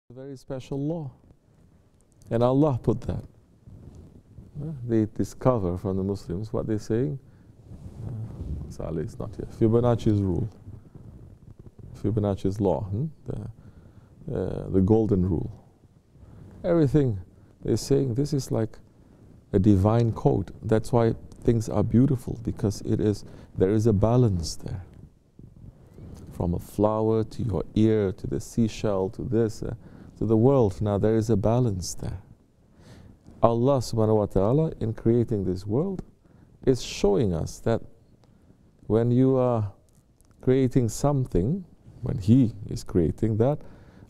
A very special law, and Allah put that. They discover from the Muslims what they're saying. Saleh is not here. Fibonacci's rule, Fibonacci's law, the golden rule. Everything they're saying, this is like a divine code. That's why things are beautiful, because there is a balance there. From a flower to your ear to the seashell to this, to the world. Now there is a balance there. Allah subhanahu wa ta'ala, in creating this world, is showing us that when you are creating something, when He is creating that,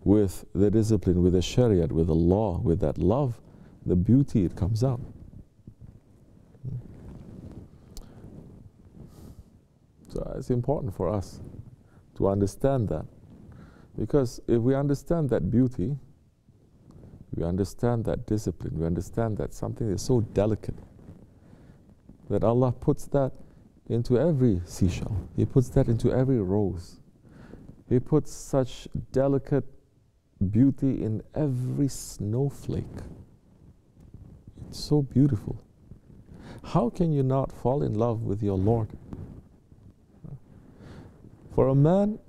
with the discipline, with the shariat, with the law, with that love, the beauty, it comes out. So it's important for us to understand that. Because if we understand that beauty, we understand that discipline, we understand that something is so delicate, that Allah puts that into every seashell. He puts that into every rose. He puts such delicate beauty in every snowflake. It's so beautiful. How can you not fall in love with your Lord? For a man,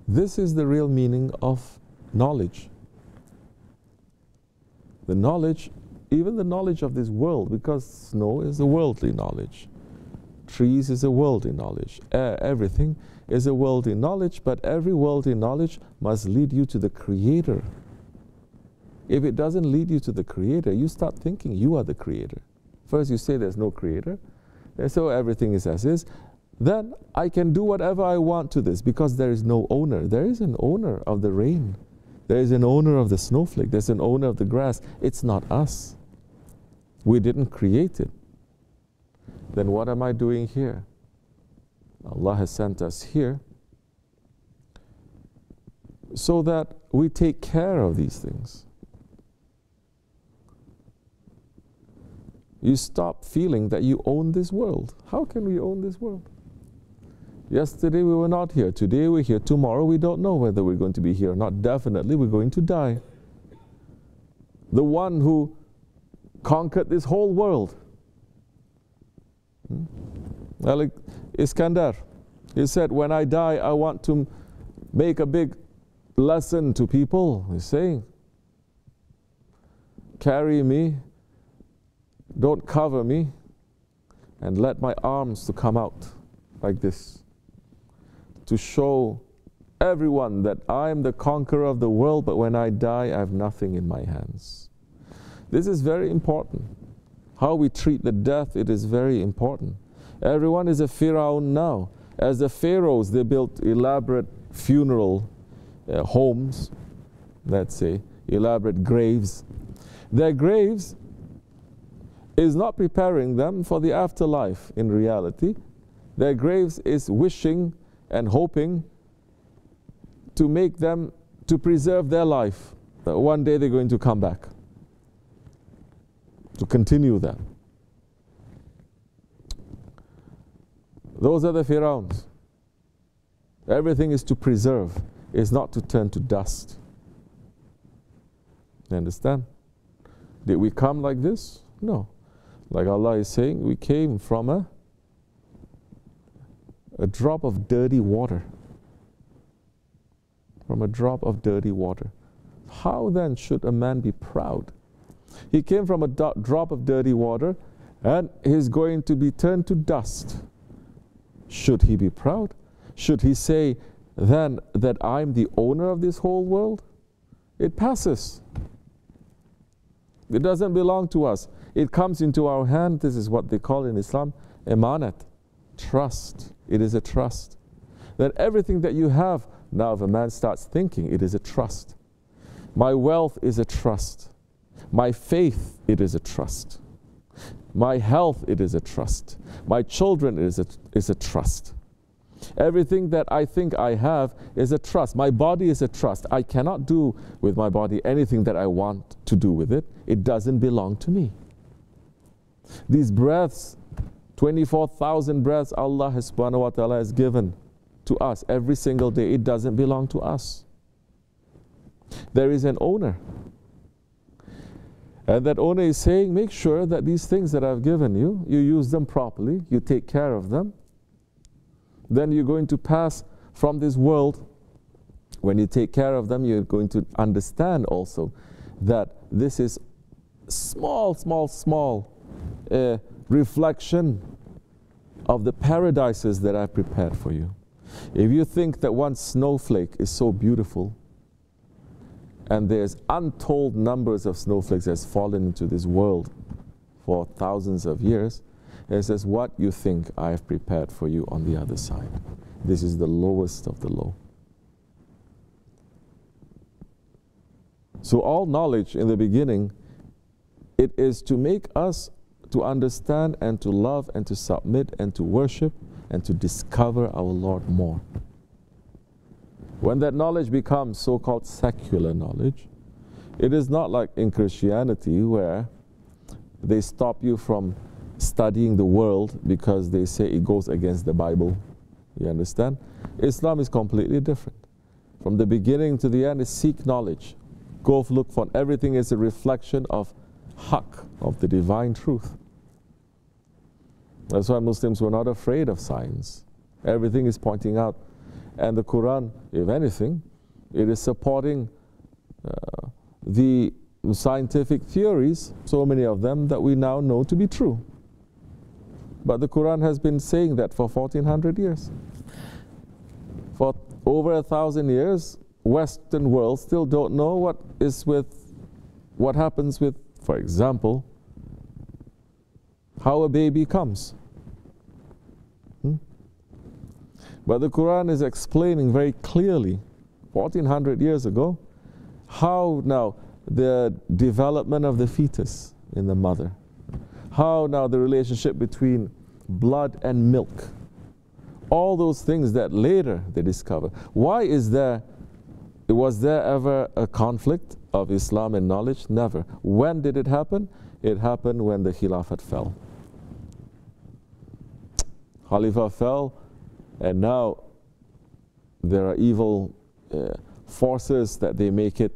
this is the real meaning of knowledge. The knowledge, even the knowledge of this world, because snow is a worldly knowledge. Trees is a worldly knowledge. Everything is a worldly knowledge, but every worldly knowledge must lead you to the Creator. If it doesn't lead you to the Creator, you start thinking you are the Creator. First you say there's no Creator, then so everything is as is. Then I can do whatever I want to this, because there is no owner. There is an owner of the rain. There is an owner of the snowflake. There's an owner of the grass. It's not us. We didn't create it. Then what am I doing here? Allah has sent us here so that we take care of these things. You stop feeling that you own this world. How can we own this world? Yesterday we were not here. Today we're here. Tomorrow we don't know whether we're going to be here or not. Definitely we're going to die. The one who conquered this whole world, Iskandar, he said, when I die, I want to make a big lesson to people. He's saying, carry me, don't cover me, and let my arms to come out like this, to show everyone that I am the conqueror of the world, but when I die, I have nothing in my hands. This is very important. How we treat the death, it is very important. Everyone is a Pharaoh now. As the pharaohs, they built elaborate funeral homes, let's say, elaborate graves. Their graves is not preparing them for the afterlife in reality. Their graves is wishing and hoping to make them, to preserve their life, that one day they're going to come back, to continue that. Those are the pharaohs. Everything is to preserve, is not to turn to dust. You understand? Did we come like this? No. Like Allah is saying, we came from a drop of dirty water. From a drop of dirty water. How then should a man be proud? He came from a drop of dirty water, and he's going to be turned to dust. Should he be proud? Should he say then that I'm the owner of this whole world? It passes. It doesn't belong to us. It comes into our hand. This is what they call in Islam emanat, trust. It is a trust. That everything that you have, now if a man starts thinking, it is a trust. My wealth is a trust. My faith, it is a trust. My health, it is a trust. My children is a trust. Everything that I think I have is a trust. My body is a trust. I cannot do with my body anything that I want to do with it. It doesn't belong to me. These breaths, 24,000 breaths Allah subhanahu wa ta'ala has given to us every single day. It doesn't belong to us. there is an owner. And that owner is saying, make sure that these things that I've given you, you use them properly, you take care of them. Then you're going to pass from this world. When you take care of them, you're going to understand also that this is small reflection of the paradises that I've prepared for you. If you think that one snowflake is so beautiful, and there's untold numbers of snowflakes that's fallen into this world for thousands of years, it says, what you think I have prepared for you on the other side. This is the lowest of the low. So all knowledge in the beginning, it is to make us to understand and to love and to submit and to worship and to discover our Lord more. When that knowledge becomes so-called secular knowledge, it is not like in Christianity where they stop you from studying the world because they say it goes against the Bible. You understand? Islam is completely different. From the beginning to the end is seek knowledge. Go look for everything is a reflection of Haqq, of the divine truth. That's why Muslims were not afraid of science. Everything is pointing out. And the Quran, if anything, it is supporting the scientific theories, so many of them that we now know to be true. But the Quran has been saying that for 1400 years. For over 1,000 years, Western world still don't know what happens with, for example, how a baby comes. But the Quran is explaining very clearly, 1400 years ago, how now the development of the fetus in the mother, how now the relationship between blood and milk, all those things that later they discover. Why was there ever a conflict of Islam and knowledge? Never. When did it happen? It happened when the Khilafat fell. Khalifa fell, and now there are evil forces that they make it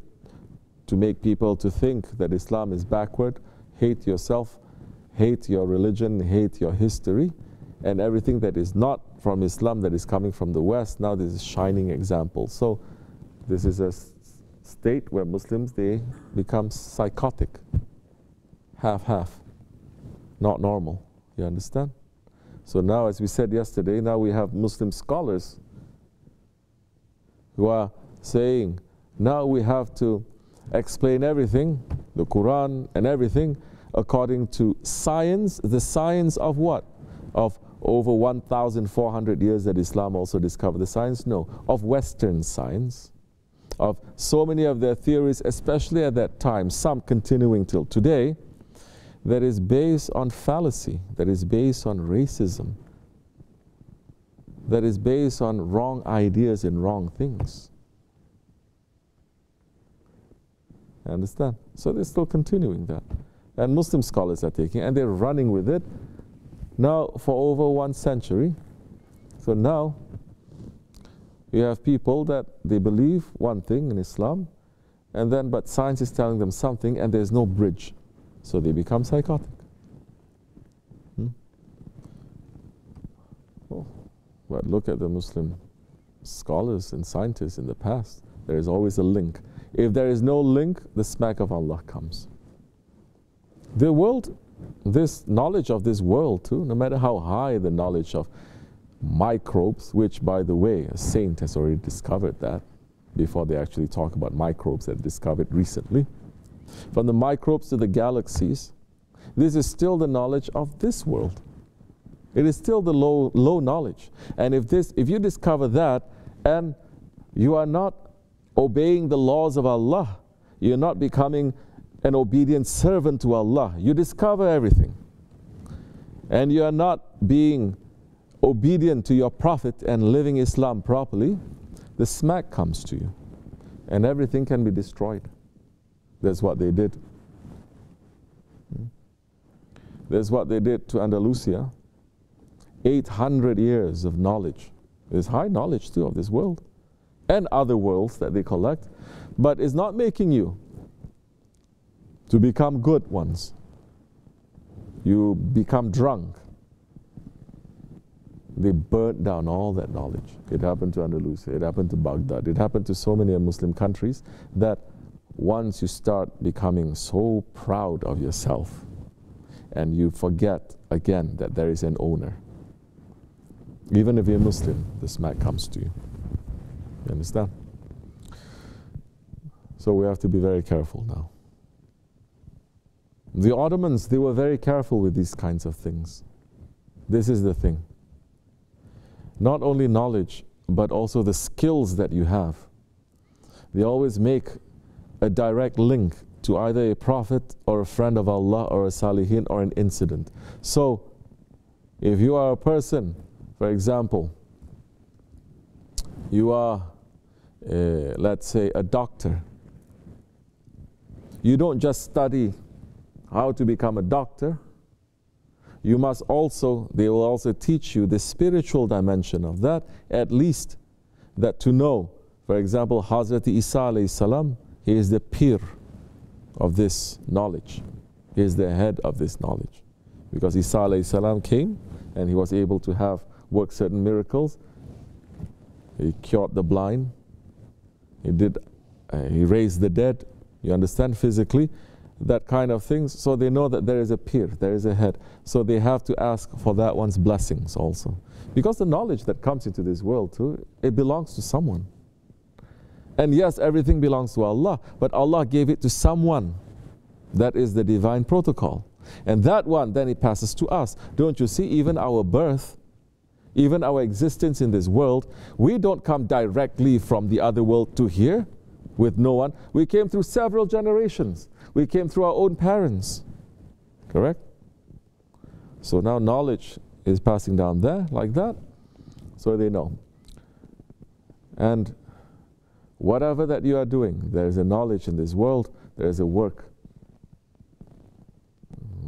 to make people to think that Islam is backward. Hate yourself, hate your religion, hate your history, and everything that is not from Islam, that is coming from the West. Now this is a shining example. So this is a state where Muslims, they become psychotic, half-half, not normal. You understand? So now, as we said yesterday, now we have Muslim scholars who are saying, now we have to explain everything, the Quran and everything, according to science. The science of what? Of over 1,400 years that Islam also discovered the science? No, of Western science, of so many of their theories, especially at that time, some continuing till today, that is based on fallacy, that is based on racism, that is based on wrong ideas and wrong things. Understand? So they're still continuing that. And Muslim scholars are taking, and they're running with it now for over 1 century. So now you have people that they believe one thing in Islam, and then but science is telling them something, and there's no bridge. So they become psychotic. Oh, but look at the Muslim scholars and scientists in the past. There is always a link. If there is no link, the smack of Allah comes. The world, this knowledge of this world too, no matter how high the knowledge of microbes, which by the way, a saint has already discovered that before they actually talk about microbes that discovered recently. From the microbes to the galaxies, this is still the knowledge of this world. It is still the low knowledge. And if you discover that and you are not obeying the laws of Allah, you're not becoming an obedient servant to Allah, you discover everything, and you are not being obedient to your Prophet and living Islam properly, the smack comes to you and everything can be destroyed. That's what they did. That's what they did to Andalusia. 800 years of knowledge. There's high knowledge too of this world and other worlds that they collect. but it's not making you to become good ones. You become drunk. They burnt down all that knowledge. It happened to Andalusia, it happened to Baghdad, it happened to so many Muslim countries, that once you start becoming so proud of yourself and you forget again that there is an owner. Even if you're Muslim, the smack comes to you. You understand? So we have to be very careful now. The Ottomans, they were very careful with these kinds of things. This is the thing. Not only knowledge, but also the skills that you have. They always make a direct link to either a prophet or a friend of Allah or a salihin or an incident. So, if you are a person, for example, you are, let's say, a doctor. You don't just study how to become a doctor. You must also, they will also teach you the spiritual dimension of that, at least that to know. For example, Hazrat Isa alayhi salam, he is the pir of this knowledge. He is the head of this knowledge. Because Isa alayhi salam came and he was able to work certain miracles. He cured the blind. He raised the dead. You understand, physically, that kind of things. So they know that there is a pir, there is a head. So they have to ask for that one's blessings also. Because the knowledge that comes into this world too, it belongs to someone. And yes, everything belongs to Allah, but Allah gave it to someone. That is the divine protocol. And that one, then it passes to us. Don't you see, even our birth, even our existence in this world, we don't come directly from the other world to here with no one. We came through several generations. We came through our own parents. Correct? So now knowledge is passing down there like that. So they know. And whatever that you are doing, there is a knowledge in this world, there is a work.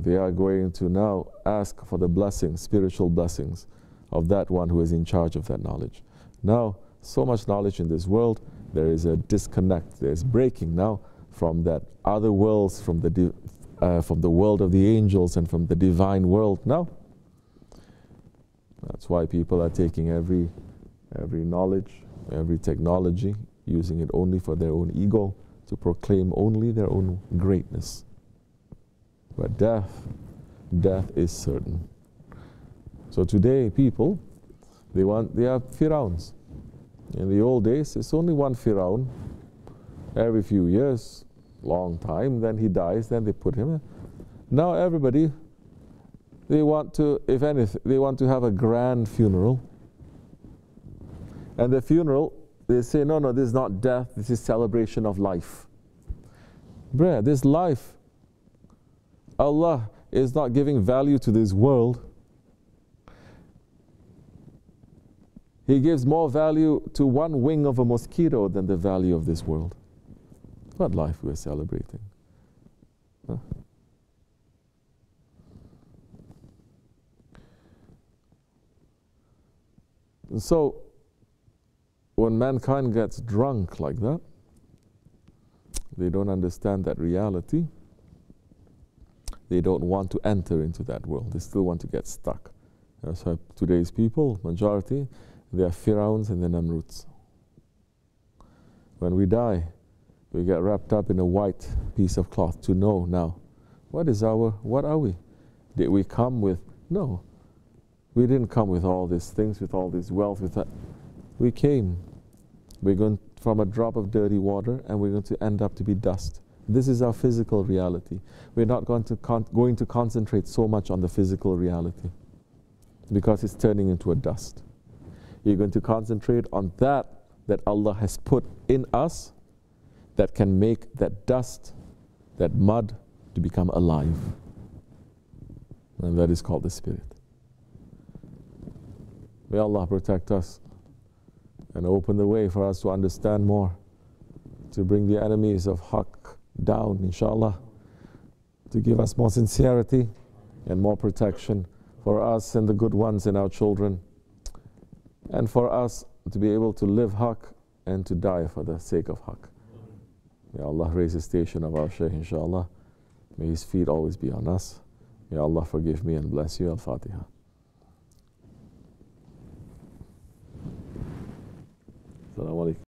They are going to now ask for the blessings, spiritual blessings of that one who is in charge of that knowledge. Now, so much knowledge in this world, there is a disconnect. There is breaking now from that other worlds, from the world of the angels and from the divine world now. That's why people are taking every knowledge, every technology, using it only for their own ego, to proclaim only their own greatness. But death is certain. So today people, they have Firauns. In the old days, it's only one Firaun. Every few years, long time, then he dies, then they put him in. Now everybody, they want to, if anything, they want to have a grand funeral. And the funeral, they say, no, this is not death, this is celebration of life. Bruh, this life, Allah is not giving value to this world. He gives more value to one wing of a mosquito than the value of this world. What life we are celebrating? Huh? And so, when mankind gets drunk like that, they don't understand that reality. They don't want to enter into that world. They still want to get stuck. That's why today's people, majority, they are Firauns and the Namruds. When we die, we get wrapped up in a white piece of cloth to know now, what are we? Did we come with, no. We didn't come with all these things, with all this wealth, with that. We came. We're going from a drop of dirty water and we're going to end up to be dust. This is our physical reality. We're not going to concentrate so much on the physical reality because it's turning into a dust. You're going to concentrate on that Allah has put in us that can make that dust, that mud, to become alive. And that is called the Spirit. May Allah protect us and open the way for us to understand more, to bring the enemies of Haqq down, inshallah, to give us more sincerity and more protection for us and the good ones and our children, and for us to be able to live Haqq and to die for the sake of Haqq. May Allah raise the station of our Shaykh, inshallah. May his feet always be on us. May Allah forgive me and bless you. Al-Fatiha. Assalamu alaikum.